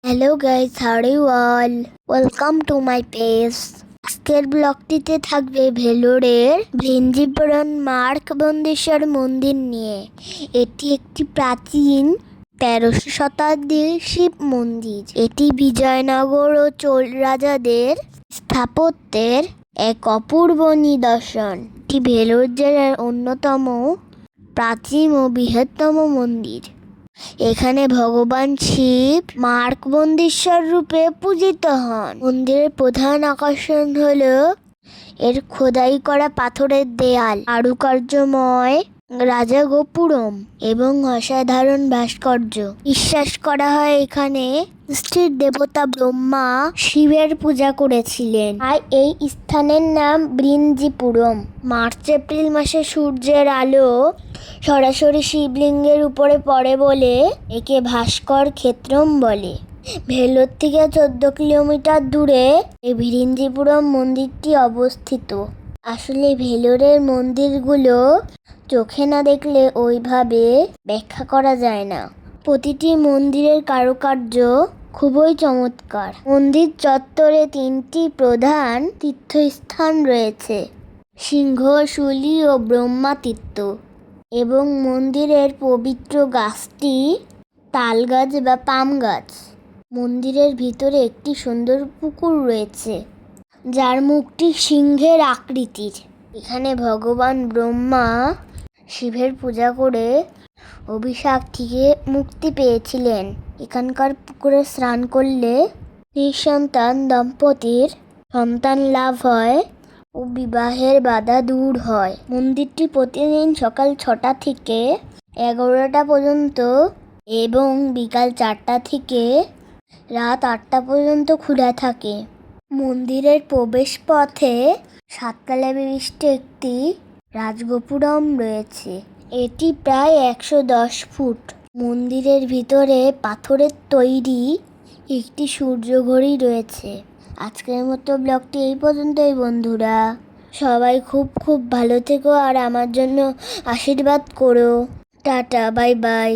Hello guys, how are you all? Welcome to my page. আজকের ব্লগটিতে থাকবে ভেলোরের ভৃঞ্জিপুরম মার্কবন্দেশ্বর মন্দির নিয়ে। এটি একটি প্রাচীন 13শো শতাব্দীর শিব মন্দির। এটি বিজয়নগর ও চোল রাজাদের স্থাপত্যের এক অপূর্ব নিদর্শন। এটি ভেলোর জেলার অন্যতম প্রাচীন ও বৃহত্তম মন্দির। এখানে ভগবান শিব মার্কবন্দেশ্বর রূপে পূজিত হন। মন্দিরের প্রধান আকর্ষণ হলো এর খোদাই করা পাথরের দেয়াল, কারুকার্যময় রাজা গোপুরম এবং অসাধারণ ভাস্কর্য। বিশ্বাস করা হয় এখানে স্থির দেবতা ব্রহ্মা শিবের পূজা করেছিলেন। আর এই স্থানের নাম ভৃঞ্জিপুরম। মার্চ এপ্রিল মাসে সূর্যের আলো সরাসরি শিবলিঙ্গের উপরে পড়ে বলে একে ভাস্কর ক্ষেত্রম বলে। ভেলোর থেকে 14 কিলোমিটার দূরে এই ভৃঞ্জিপুরম মন্দিরটি অবস্থিত। আসলে ভেলোরের মন্দিরগুলো চোখে না দেখলে ওইভাবে ব্যাখ্যা করা যায় না। প্রতিটি মন্দিরের কারুকার্য খুবই চমৎকার। মন্দির চত্বরে 3টি প্রধান তীর্থস্থান রয়েছে: সিংহ, শুলি ও ব্রহ্মা তীর্থ। এবং মন্দিরের পবিত্র গাছটি তাল গাছ বা পাম গাছ। মন্দিরের ভিতরে একটি সুন্দর পুকুর রয়েছে যার মুখটি সিংহের আকৃতির। এখানে ভগবান ব্রহ্মা শিবের পূজা করে অভিশাপ থেকে মুক্তি পেয়েছিলেন। এখানকার পুকুরে স্নান করলে নিঃসন্তান দম্পতির সন্তান লাভ হয় ও বিবাহের বাধা দূর হয়। মন্দিরটি প্রতিদিন সকাল 6টা থেকে 11টা পর্যন্ত এবং বিকাল 4টা থেকে রাত 8টা পর্যন্ত খোলা থাকে। মন্দিরের প্রবেশ পথে 7তলা বিশিষ্ট একটি রাজগোপুরম রয়েছে। এটি প্রায় 110 ফুট। মন্দিরের ভিতরে পাথরের তৈরি একটি সূর্য ঘড়ি রয়েছে। আজকের মতো ব্লগটি এই পর্যন্তই বন্ধুরা। সবাই খুব খুব ভালো থেকো আর আমার জন্য আশীর্বাদ করো। Tata, bye bye.